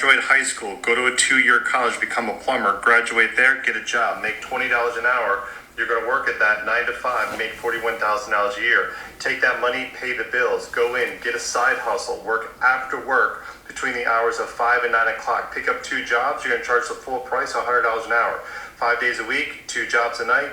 Graduate high school, go to a 2-year college, become a plumber, graduate there, get a job, make $20 an hour. You're going to work at that 9 to 5, make $41,000 a year. Take that money, pay the bills, go in, get a side hustle, work after work between the hours of 5 and 9 o'clock. Pick up 2 jobs, you're going to charge the full price, $100 an hour. 5 days a week, 2 jobs a night.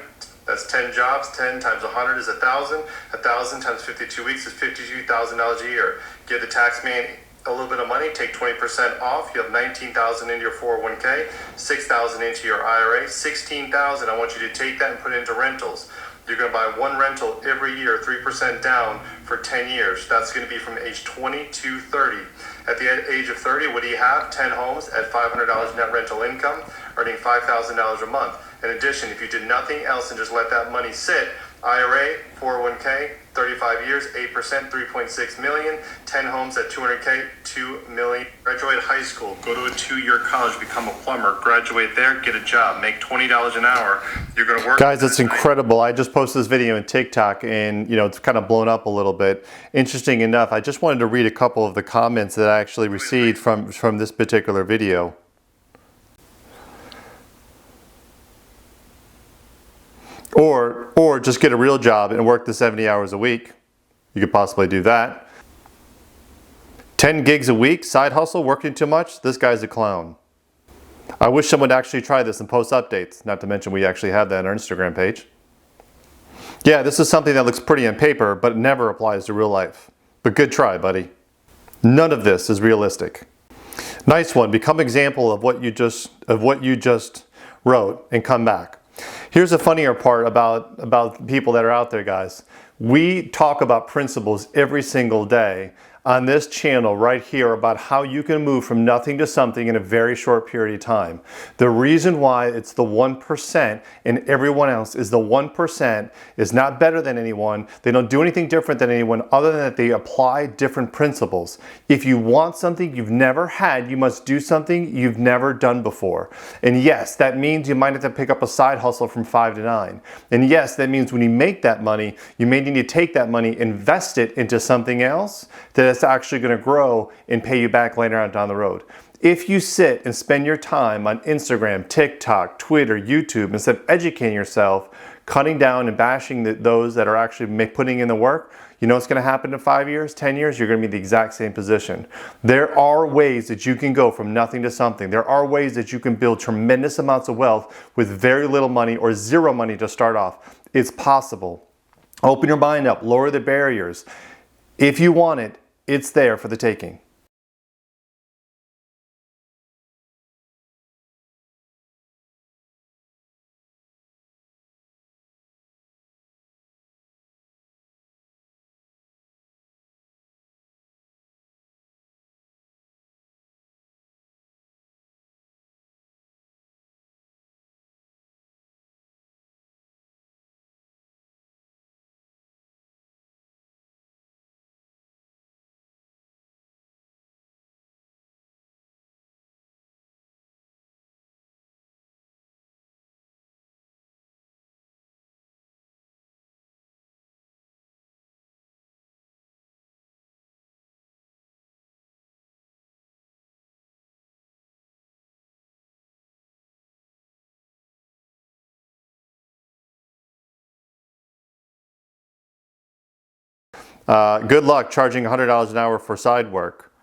That's 10 jobs. 10 times 100 is 1,000. 1,000 times 52 weeks is $52,000 a year. Give the tax man a little bit of money, take 20% off. You have $19,000 into your 401k, $6,000 into your IRA, $16,000. I want you to take that and put it into rentals. You're going to buy 1 rental every year, 3% down for 10 years. That's going to be from age 20 to 30. At the age of 30, what do you have? 10 homes at $500 net rental income, earning $5,000 a month. In addition, if you did nothing else and just let that money sit, IRA, 401k, 35 years, 8%, 3.6 million, 10 homes at 200k, 2 million. Graduate high school, go to a 2-year college, become a plumber, graduate there, get a job, make $20 an hour. You're going to work. Guys, it's incredible. I just posted this video on TikTok and it's kind of blown up a little bit. Interesting enough, I just wanted to read a couple of the comments that I actually received from this particular video. Or just get a real job and work the 70 hours a week. You could possibly do that. 10 gigs a week, side hustle, working too much? This guy's a clown. I wish someone would actually try this and post updates. Not to mention we actually have that on our Instagram page. Yeah, this is something that looks pretty on paper, but it never applies to real life. But good try, buddy. None of this is realistic. Nice one. Become example of what you just wrote and come back. Here's the funnier part about people that are out there, guys. We talk about principles every single day on this channel right here about how you can move from nothing to something in a very short period of time. The reason why it's the 1% and everyone else is the 1% is not better than anyone. They don't do anything different than anyone other than that they apply different principles. If you want something you've never had, you must do something you've never done before. And yes, that means you might have to pick up a side hustle from 5 to 9. And yes, that means when you make that money, you may need to take that money, invest it into something else that is actually going to grow and pay you back later on down the road. If you sit and spend your time on Instagram, TikTok, Twitter, YouTube, instead of educating yourself, cutting down and bashing those that are actually putting in the work, you know what's going to happen in 5 years, 10 years? You're going to be in the exact same position. There are ways that you can go from nothing to something. There are ways that you can build tremendous amounts of wealth with very little money or zero money to start off. It's possible. Open your mind up, lower the barriers. If you want it, it's there for the taking. Good luck charging $100 an hour for side work.